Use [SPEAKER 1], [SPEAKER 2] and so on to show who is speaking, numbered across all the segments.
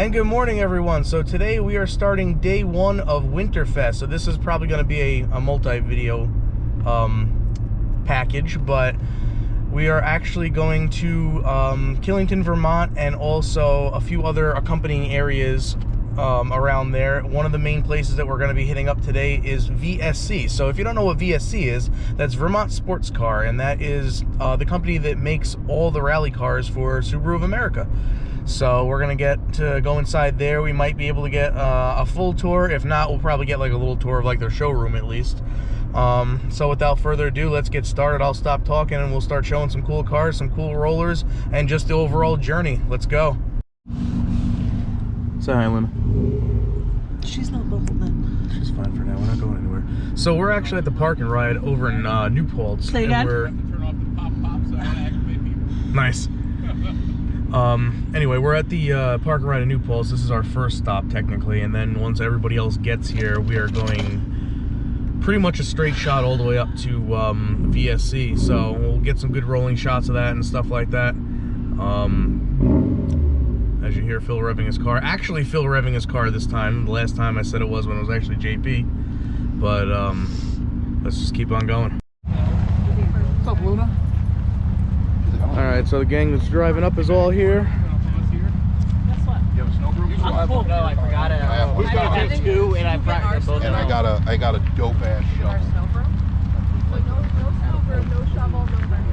[SPEAKER 1] And good morning, everyone. So today we are starting day one of Winterfest. So this is probably going to be a multi-video package, but we are actually going to Killington, Vermont, and also a few other accompanying areas around there. One of the main places that we're going to be hitting up today is VSC. So if you don't know what VSC is, that's Vermont Sports Car, and that is the company that makes all the rally cars for Subaru of America. So we're going to get to go inside there. We might be able to get a full tour. If not, we'll probably get like a little tour of like their showroom at least. So without further ado, let's get started. I'll stop talking and we'll start showing some cool cars, some cool rollers, and just the overall journey. Let's go. Say hi, Luna.
[SPEAKER 2] She's not bubbled then.
[SPEAKER 1] She's fine for now. We're not going anywhere. So we're actually at the park and ride over in New Paltz.
[SPEAKER 2] Say again?
[SPEAKER 3] Turn off the pop-pop so I can activate people.
[SPEAKER 1] Nice. Anyway, we're at the park and ride in New Paltz. This is our first stop technically, and then once everybody else gets here, we are going pretty much a straight shot all the way up to VSC. So we'll get some good rolling shots of that and stuff like that. As you hear Phil revving his car. Actually, Phil revving his car this time. The last time I said it was when it was actually JP. But let's just keep on going.
[SPEAKER 3] What's up, Luna?
[SPEAKER 1] Alright, so the gang that's driving up is all here.
[SPEAKER 2] Guess what?
[SPEAKER 3] You have a snow group?
[SPEAKER 2] I'm full.
[SPEAKER 4] No, I forgot it. I did two, and I forgot both.
[SPEAKER 3] And I got a dope ass
[SPEAKER 5] Our
[SPEAKER 3] shovel.
[SPEAKER 5] snow broom? Like no snow broom, no shovel, no burning.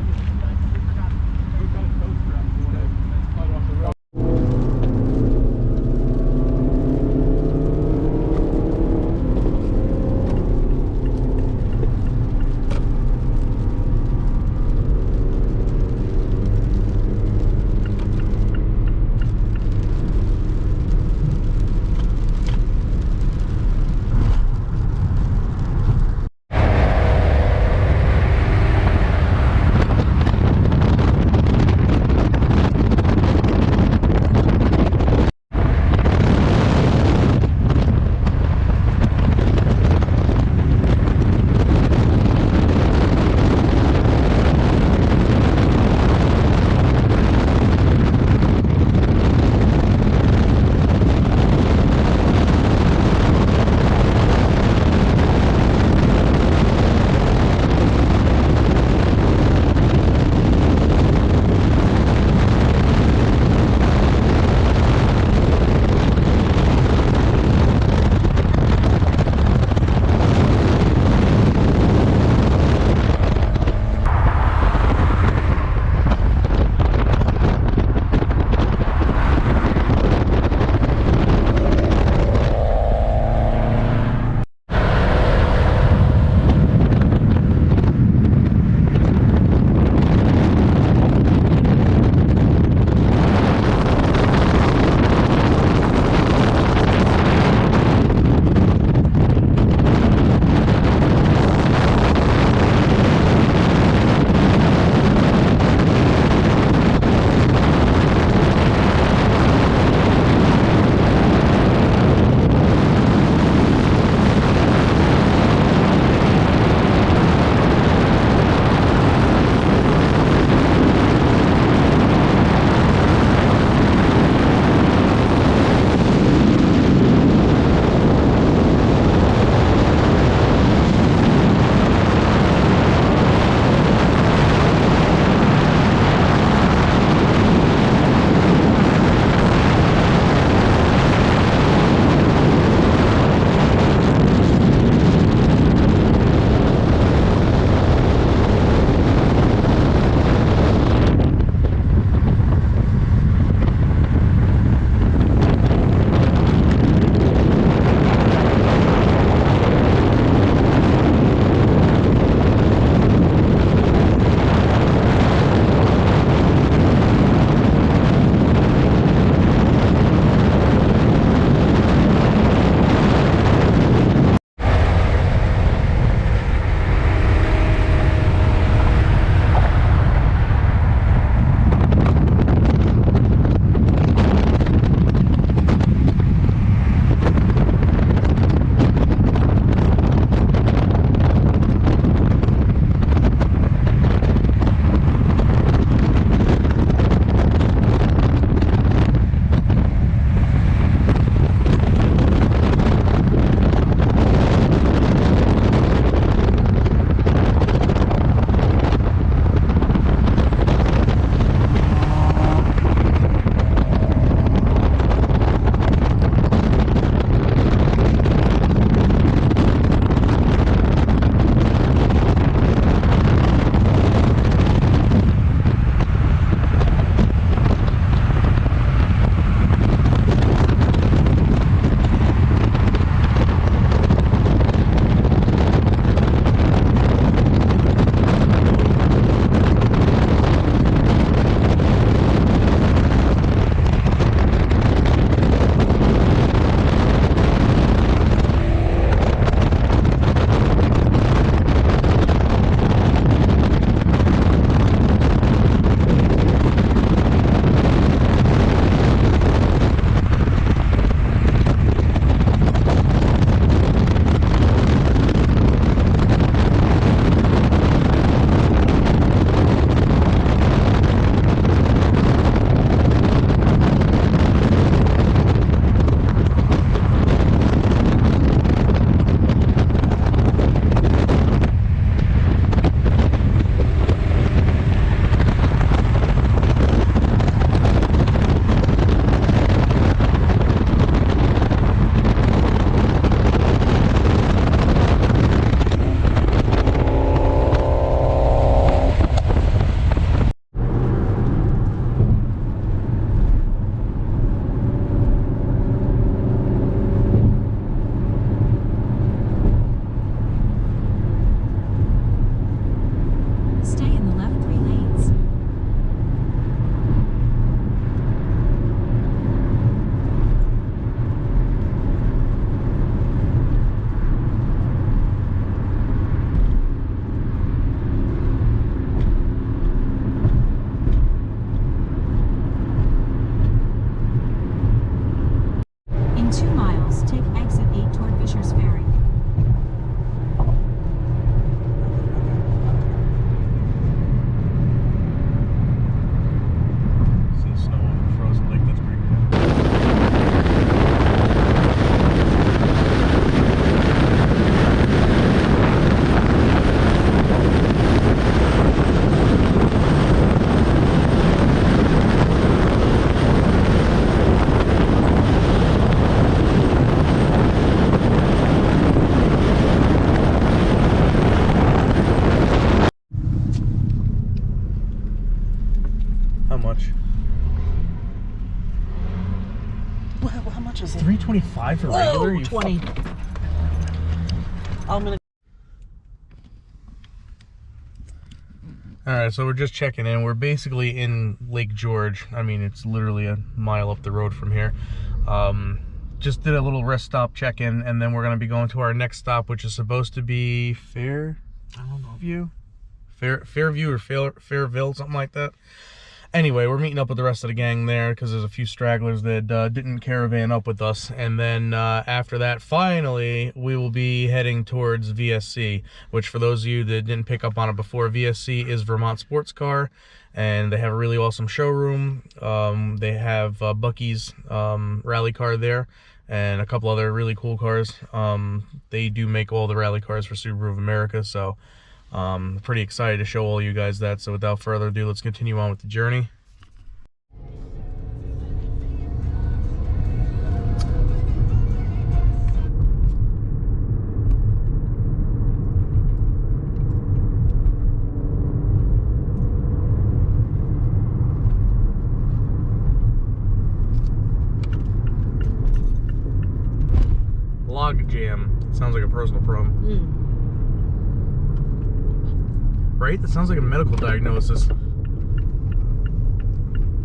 [SPEAKER 1] How much?
[SPEAKER 2] Well, how much is it?
[SPEAKER 1] $3.25 for regular?
[SPEAKER 2] Whoa,
[SPEAKER 1] You
[SPEAKER 2] 20. I'm gonna.
[SPEAKER 1] Alright, so we're just checking in. We're basically in Lake George. I mean, it's literally a mile up the road from here. Just did a little rest stop check-in, and then we're going to be going to our next stop, which is supposed to be Fairview or Fairville, something like that. Anyway, we're meeting up with the rest of the gang there because there's a few stragglers that didn't caravan up with us. And then after that, finally, we will be heading towards VSC, which for those of you that didn't pick up on it before, VSC is Vermont Sports Car, and they have a really awesome showroom. They have Bucky's rally car there and a couple other really cool cars. They do make all the rally cars for Subaru of America, so pretty excited to show all you guys that. So without further ado, let's continue on with the journey. Log jam. Sounds like a personal problem. Right? That sounds like a medical diagnosis.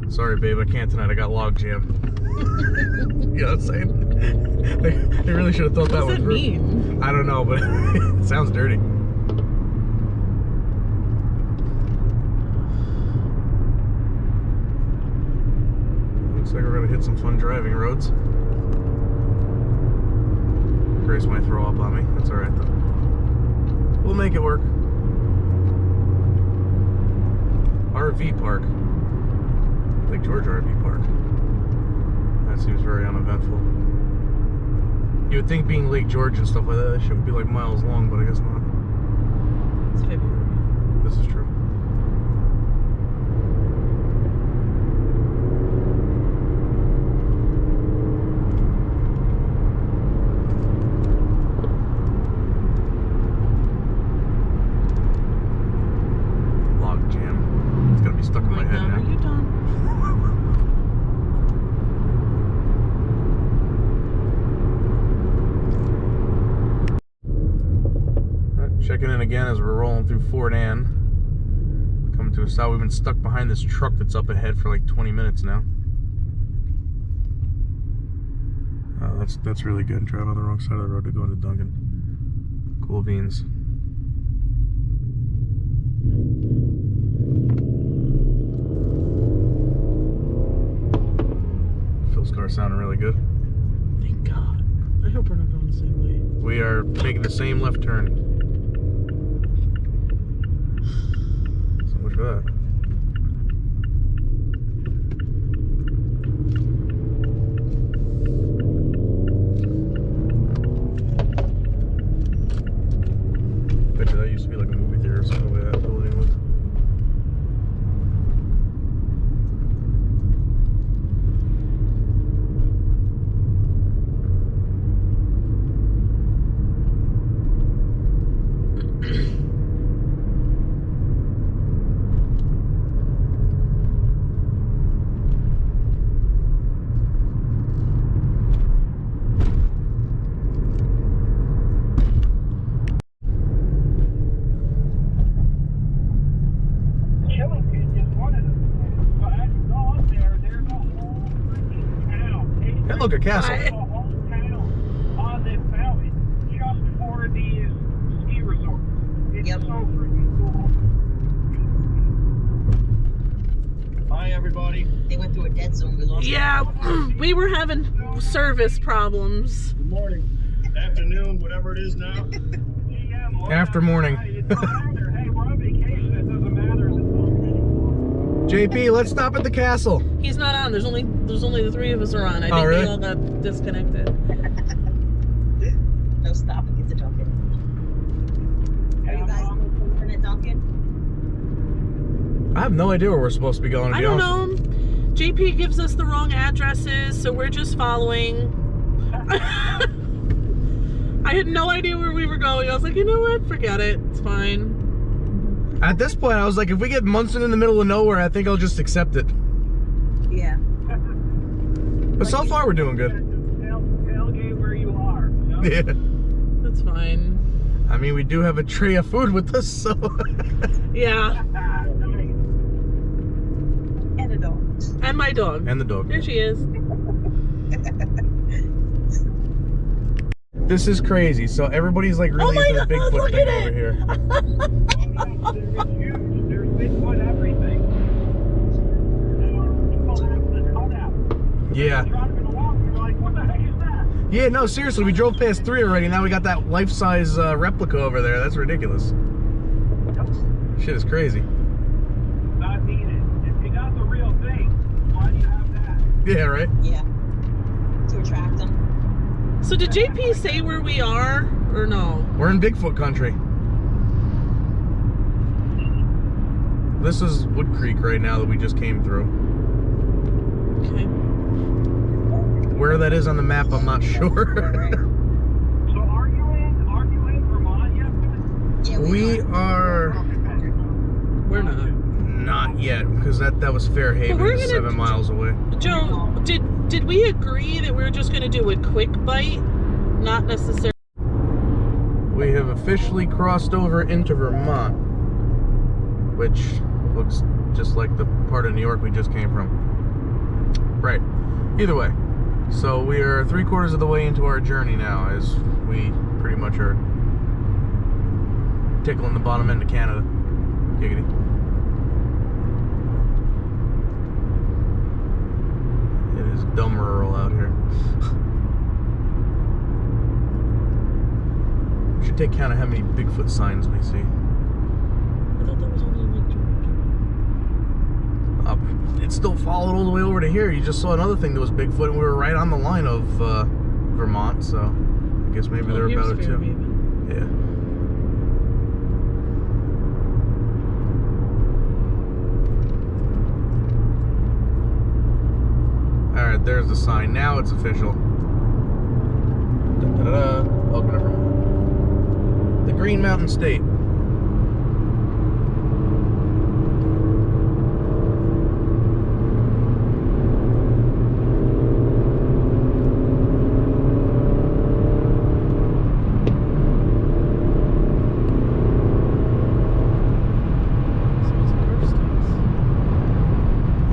[SPEAKER 1] Sorry, babe, I can't tonight. I got log jam. You know what I'm saying? I really should have thought that one through. What does that mean? I don't know, but it sounds dirty. Looks like we're gonna hit some fun driving roads. Grace might throw up on me. That's alright though. We'll make it work. RV park. Lake George RV park. That seems very uneventful. You would think being Lake George and stuff like that shit would be like miles long, but I guess not.
[SPEAKER 2] It's February.
[SPEAKER 1] This is true. Stuck in my head now.
[SPEAKER 2] Are you done?
[SPEAKER 1] Checking in again as we're rolling through Fort Ann. Coming to a stop. We've been stuck behind this truck that's up ahead for like 20 minutes now. Oh, that's really good. Driving on the wrong side of the road to go into Duncan. Cool beans. Phil's car sounding really good.
[SPEAKER 2] Thank God. I hope we're not going the same way.
[SPEAKER 1] We are making the same left turn. So much for that. Bet you that used to be like a movie theater or something, the way that building looked. That look a castle.
[SPEAKER 6] The whole town on this valley just for these ski resorts. It's so freaking cool. Hi, everybody.
[SPEAKER 7] They went through a dead zone. We lost.
[SPEAKER 2] Yeah, we were having service problems.
[SPEAKER 6] Good morning, afternoon, whatever it is now.
[SPEAKER 1] After morning.
[SPEAKER 6] It doesn't matter. Hey, we're on vacation. It doesn't matter.
[SPEAKER 1] JP, let's stop at the castle.
[SPEAKER 2] He's not on. There's only the three of us are on. I think
[SPEAKER 1] really?
[SPEAKER 2] they all got disconnected.
[SPEAKER 7] No, stop and get to Duncan. Are you guys moving at Duncan?
[SPEAKER 1] I have no idea where we're supposed to be going, to
[SPEAKER 2] I
[SPEAKER 1] be
[SPEAKER 2] don't
[SPEAKER 1] honest.
[SPEAKER 2] know. JP gives us the wrong addresses, so we're just following. I had no idea where we were going. I was like, you know what? Forget it. It's fine.
[SPEAKER 1] At this point, I was like, if we get Munson in the middle of nowhere, I think I'll just accept it.
[SPEAKER 7] Yeah.
[SPEAKER 1] But so far, we're doing good.
[SPEAKER 6] Tailgate where you are. You know?
[SPEAKER 1] Yeah.
[SPEAKER 2] That's fine.
[SPEAKER 1] I mean, we do have a tray of food with us, so.
[SPEAKER 2] Yeah.
[SPEAKER 7] And a dog.
[SPEAKER 2] And my dog.
[SPEAKER 1] And the dog.
[SPEAKER 2] Here she is.
[SPEAKER 1] This is crazy. So everybody's like really
[SPEAKER 2] my
[SPEAKER 1] into the
[SPEAKER 2] God,
[SPEAKER 1] Bigfoot
[SPEAKER 2] look
[SPEAKER 1] thing
[SPEAKER 2] at
[SPEAKER 1] over
[SPEAKER 2] it.
[SPEAKER 1] here.
[SPEAKER 6] It's huge. There's Bigfoot everything. People have the cutout.
[SPEAKER 1] Yeah.
[SPEAKER 6] Driving along, you're like, what the heck is that?
[SPEAKER 1] Yeah, no, seriously, we drove past 3 already. Now we got that life-size replica over there. That's ridiculous. Shit is crazy.
[SPEAKER 6] Not needed. If you got the real thing, why do you have that?
[SPEAKER 1] Yeah, right?
[SPEAKER 7] Yeah. To attract them.
[SPEAKER 2] So did JP say where we are or no?
[SPEAKER 1] We're in Bigfoot country. This is Wood Creek right now that we just came through.
[SPEAKER 2] Okay.
[SPEAKER 1] Where that is on the map, I'm not sure.
[SPEAKER 6] So are you in Vermont yet?
[SPEAKER 7] Yeah,
[SPEAKER 1] We are
[SPEAKER 2] We're not.
[SPEAKER 1] not yet, because that was Fairhaven,
[SPEAKER 2] But we're
[SPEAKER 1] it's
[SPEAKER 2] gonna-
[SPEAKER 1] 7 miles away.
[SPEAKER 2] Joe, did we agree that we were just going to do a quick bite? Not necessarily.
[SPEAKER 1] We have officially crossed over into Vermont, which looks just like the part of New York we just came from. Right. Either way. So we are 3/4 of the way into our journey now, as we pretty much are tickling the bottom end of Canada. Giggity. It is dumb rural out here. We should take count of how many Bigfoot signs we see.
[SPEAKER 2] I thought that was only like
[SPEAKER 1] It still followed all the way over to here. You just saw another thing that was Bigfoot, and we were right on the line of Vermont, so I guess maybe they're
[SPEAKER 2] here's
[SPEAKER 1] about it too.
[SPEAKER 2] Fairhaven.
[SPEAKER 1] Yeah. Alright, there's the sign. Now it's official. Da-da-da-da. Welcome to Vermont. The Green Mountain State.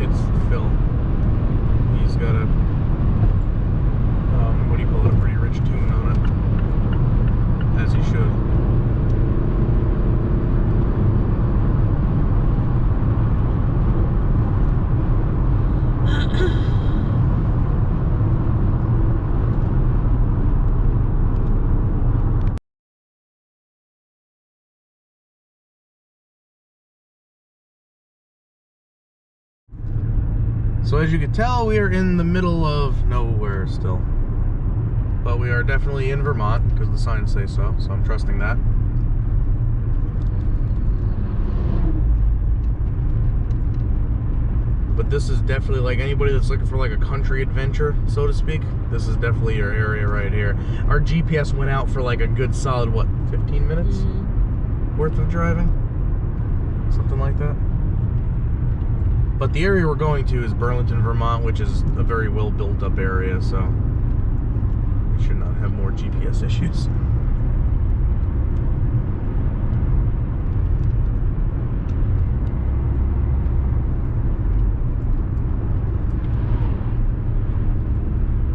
[SPEAKER 1] It's Phil. He's got a, what do you call it, a pretty rich tune on it. As he should. So as you can tell, we are in the middle of nowhere still. But we are definitely in Vermont, because the signs say so I'm trusting that. But this is definitely, like, anybody that's looking for like a country adventure, so to speak, this is definitely your area right here. Our GPS went out for like a good solid, what, 15 minutes worth of driving? Something like that. But the area we're going to is Burlington, Vermont, which is a very well built up area, so we should not have more GPS issues.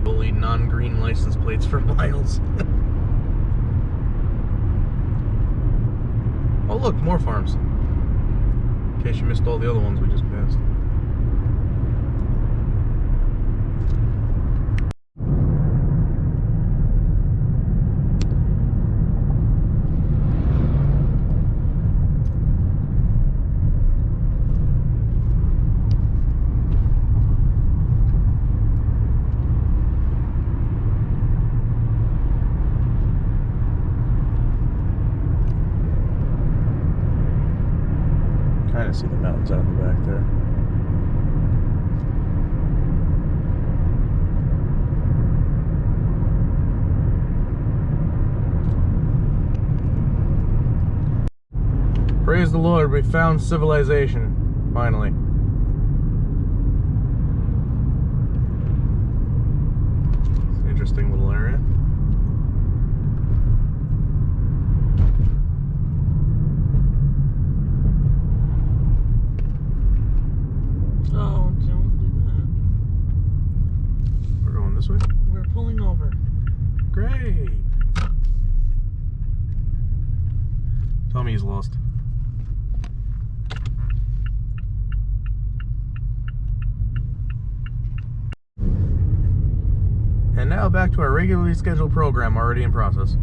[SPEAKER 1] Fully non-green license plates for miles. Oh look, more farms. In case you missed all the other ones we just passed. Kind of see the mountains out in the back there. Praise the Lord, Lord, we found civilization, finally. It's an interesting little area.
[SPEAKER 2] Oh, don't do that.
[SPEAKER 1] We're going this way?
[SPEAKER 2] We're pulling over.
[SPEAKER 1] Great. Tell me he's lost. And now back to our regularly scheduled program already in process.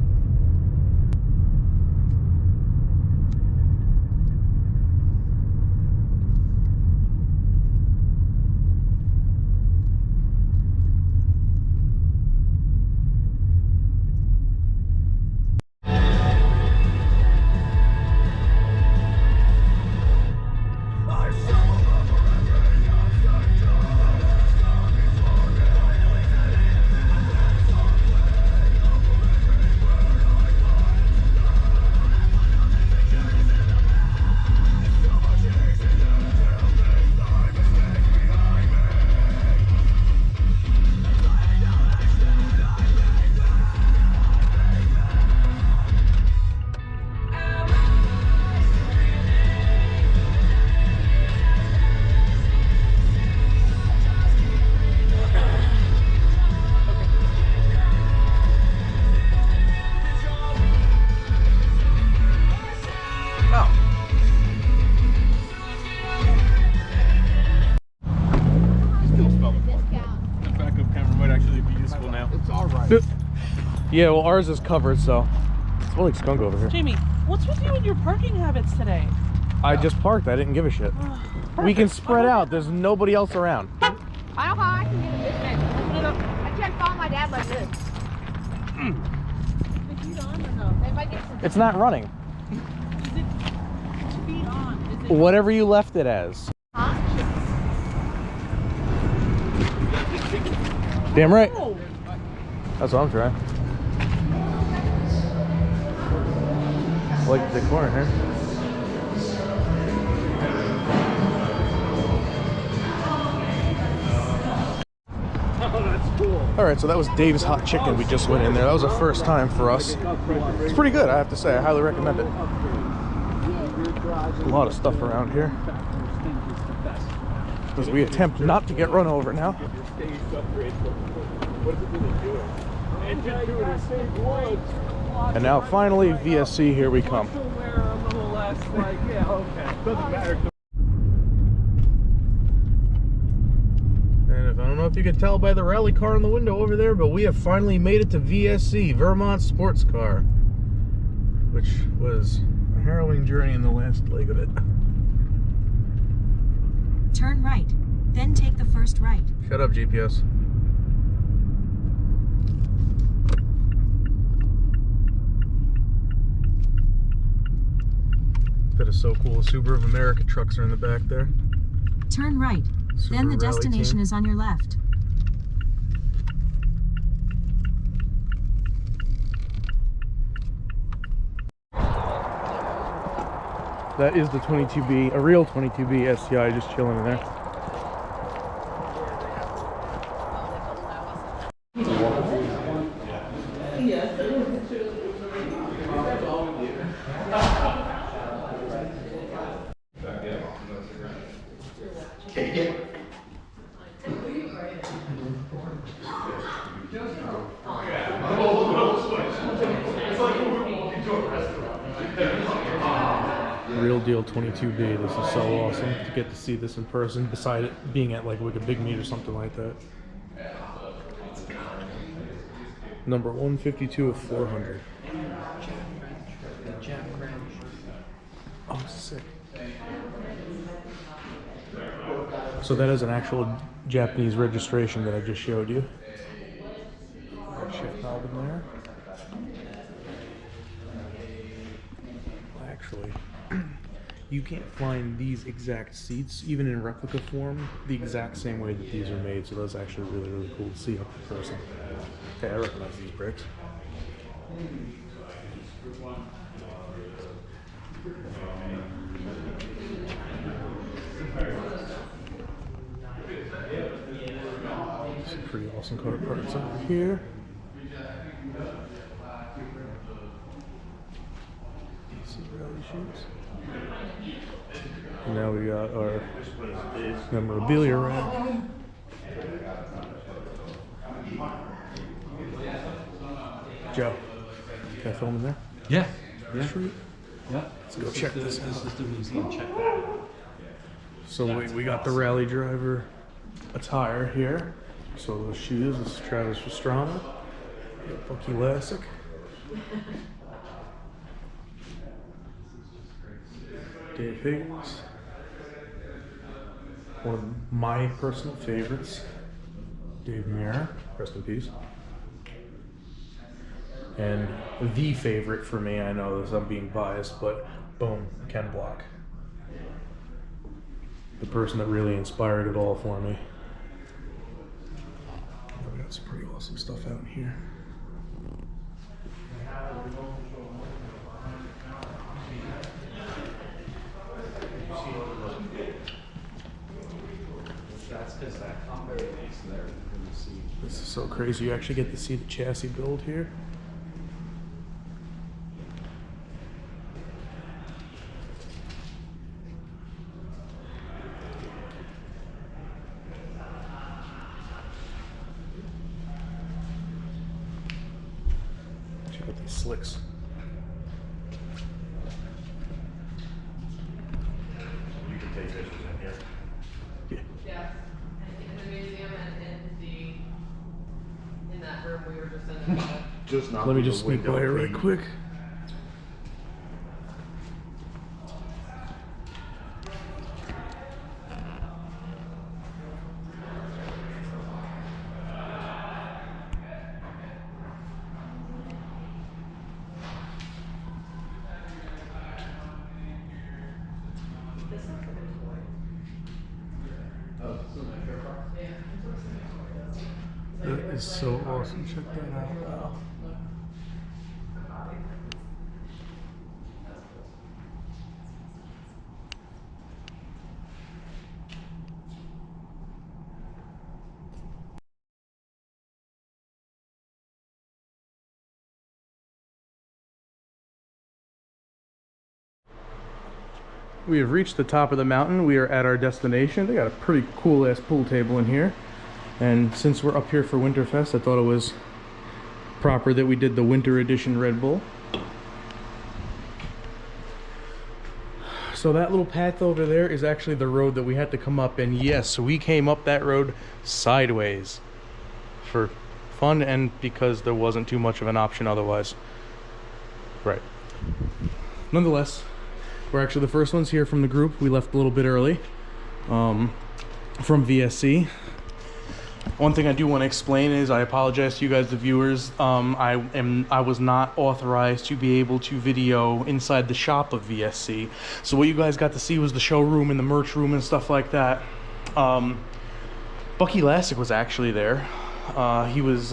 [SPEAKER 1] Yeah, well, ours is covered, so it's like skunk over here.
[SPEAKER 2] Jamie, what's with you and your parking habits today?
[SPEAKER 1] I just parked. I didn't give a shit. We can spread out. There's nobody else around.
[SPEAKER 5] I know how I can get it this way. I tried to follow my dad like this. Is it on or no? If I get some...
[SPEAKER 1] It's not running.
[SPEAKER 2] Is it to be on? Is it
[SPEAKER 1] Whatever you left it as.
[SPEAKER 5] Huh?
[SPEAKER 1] Damn right.
[SPEAKER 2] Oh,
[SPEAKER 1] That's what I'm trying. I like the corner here. Alright, so that was Dave's Hot Chicken. We just went in there. That was a first time for us. It's pretty good, I have to say. I highly recommend it. A lot of stuff around here. As we attempt not to get run over now. And now finally VSC, here we come. And if I don't know if you can tell by the rally car in the window over there, but we have finally made it to VSC, Vermont Sports Car, which was a harrowing journey in the last leg of it.
[SPEAKER 8] Turn right, then take the first right.
[SPEAKER 1] Shut up, GPS. That is so cool. The Subaru of America trucks are in the back there.
[SPEAKER 8] Turn right, then the destination is on your left.
[SPEAKER 1] That is the 22B, a real 22B STI just chilling in there. Real deal 22B. This is so awesome to get to see this in person, beside it being at like a big meet or something like that. Number 152 of 400. Oh, sick. So that is an actual Japanese registration that I just showed you. Shift knob in there. Actually, you can't find these exact seats, even in replica form, the exact same way that these are made, so that's actually really, really cool to see up in person. Okay, I recognize these brakes. Some pretty awesome car parts over here. Rally shoots. And now we got our memorabilia rack. Joe, can I film in there?
[SPEAKER 9] Yeah. Yeah.
[SPEAKER 1] Sweet.
[SPEAKER 9] Yeah.
[SPEAKER 1] Let's go check this out.
[SPEAKER 9] This is the museum. Check that out.
[SPEAKER 1] So we got the rally driver attire here. So those shoes, this is Travis Pastrana. We got Bucky Lassick. Dave Higgins. One of my personal favorites, Dave Mirra, rest in peace. And the favorite for me, I know this, I'm being biased, but boom, Ken Block. The person that really inspired it all for me. We got some pretty awesome stuff out in here. This is so crazy. You actually get to see the chassis build here. Check out these slicks. You can take pictures in here. Yeah.
[SPEAKER 10] Yeah, in the museum and in that room we were just in.
[SPEAKER 3] Just not.
[SPEAKER 1] Let me just sneak by here right quick. That is so awesome. Check that out. Wow. We have reached the top of the mountain. We are at our destination. They got a pretty cool ass pool table in here. And since we're up here for Winterfest, I thought it was proper that we did the winter edition Red Bull. So that little path over there is actually the road that we had to come up. And yes, we came up that road sideways for fun and because there wasn't too much of an option otherwise. Right. Nonetheless, we're actually the first ones here from the group. We left a little bit early from VSC. One thing I do want to explain is I apologize to you guys, the viewers. I was not authorized to be able to video inside the shop of VSC. So what you guys got to see was the showroom and the merch room and stuff like that. Bucky Lassick was actually there. He was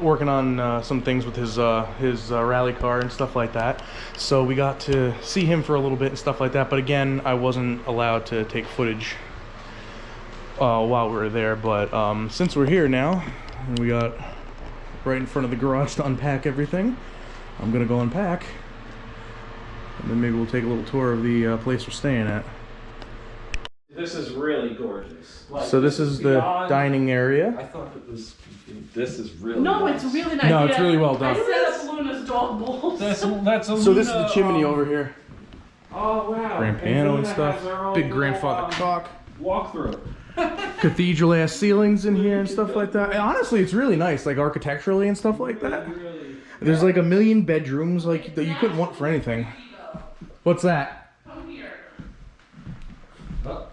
[SPEAKER 1] working on some things with his rally car and stuff like that. So we got to see him for a little bit and stuff like that. But again, I wasn't allowed to take footage while we were there. But since we're here now, and we got right in front of the garage to unpack everything, I'm gonna go unpack, and then maybe we'll take a little tour of the place we're staying at.
[SPEAKER 9] This is really gorgeous. Like,
[SPEAKER 1] So this is the dining area.
[SPEAKER 9] I thought it was. This is really.
[SPEAKER 2] No,
[SPEAKER 9] nice.
[SPEAKER 2] it's really nice.
[SPEAKER 1] No, it's really well done.
[SPEAKER 2] I set up Luna's dog bowls.
[SPEAKER 9] That's a
[SPEAKER 1] So this is the
[SPEAKER 9] Luna,
[SPEAKER 1] chimney over here.
[SPEAKER 9] Oh wow.
[SPEAKER 1] Grand piano and
[SPEAKER 9] Luna
[SPEAKER 1] stuff.
[SPEAKER 9] has her own
[SPEAKER 1] Big
[SPEAKER 9] little,
[SPEAKER 1] grandfather clock.
[SPEAKER 9] Walkthrough.
[SPEAKER 1] Cathedral ass ceilings in here and stuff like that. And honestly, it's really nice, like architecturally and stuff like that.
[SPEAKER 9] Really.
[SPEAKER 1] There's like a million bedrooms like that you couldn't want for anything. What's that?
[SPEAKER 2] Come here.
[SPEAKER 9] Oh.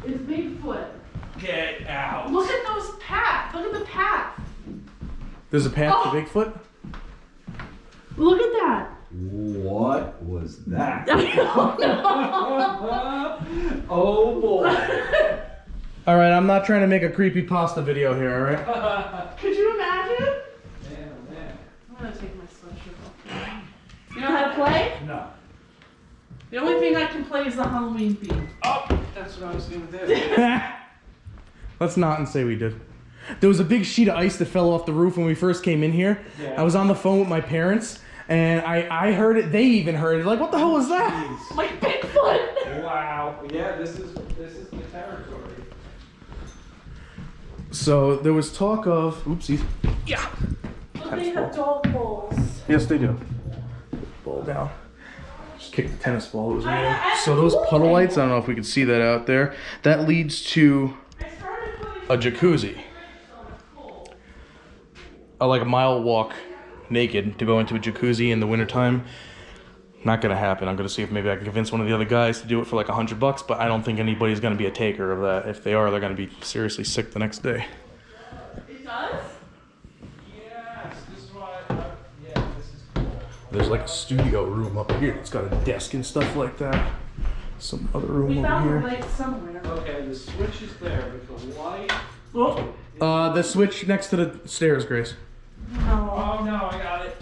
[SPEAKER 2] It's Bigfoot.
[SPEAKER 9] Get out.
[SPEAKER 2] Look at those paths. Look at the path.
[SPEAKER 1] There's a path to Bigfoot.
[SPEAKER 2] Look at that.
[SPEAKER 9] What was that?
[SPEAKER 2] I don't know.
[SPEAKER 9] Oh boy.
[SPEAKER 1] All right, I'm not trying to make a creepy pasta video here. All right.
[SPEAKER 2] Could you imagine?
[SPEAKER 9] Man.
[SPEAKER 2] I'm gonna take my sweatshirt off. You know how to play?
[SPEAKER 9] No.
[SPEAKER 2] The only thing I can play is the Halloween theme.
[SPEAKER 9] Oh, that's what I was gonna do.
[SPEAKER 1] Let's not and say we did. There was a big sheet of ice that fell off the roof when we first came in here.
[SPEAKER 9] Yeah.
[SPEAKER 1] I was on the phone with my parents, and I heard it. They even heard it. Like, what the hell was that?
[SPEAKER 2] Like Bigfoot!
[SPEAKER 9] Wow. Yeah, this is the territory.
[SPEAKER 1] So there was talk of, oopsies. Yeah.
[SPEAKER 2] Look, they have dog balls.
[SPEAKER 1] Yes, they do. Ball down. Just kicked the tennis ball. It was in. So those puddle lights, I don't know if we can see that out there. That leads to a jacuzzi. Like a mile walk naked to go into a jacuzzi in the wintertime. Not gonna happen. I'm gonna see if maybe I can convince one of the other guys to do it for like $100, but I don't think anybody's gonna be a taker of that. If they are, they're gonna be seriously sick the next day.
[SPEAKER 2] It does?
[SPEAKER 9] Yes, this is why. Yeah, this is cool.
[SPEAKER 1] There's like a studio room up here. It's got a desk and stuff like that. Some other room
[SPEAKER 2] We
[SPEAKER 1] over
[SPEAKER 2] found the
[SPEAKER 1] here.
[SPEAKER 2] light somewhere.
[SPEAKER 9] Okay, the switch is there, but the light.
[SPEAKER 2] Oh,
[SPEAKER 1] The switch next to the stairs, Grace.
[SPEAKER 2] no.
[SPEAKER 9] Oh no, I got it.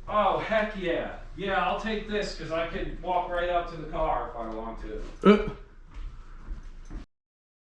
[SPEAKER 9] Oh heck yeah. Yeah, I'll take this because I could walk right up to the car if I want to.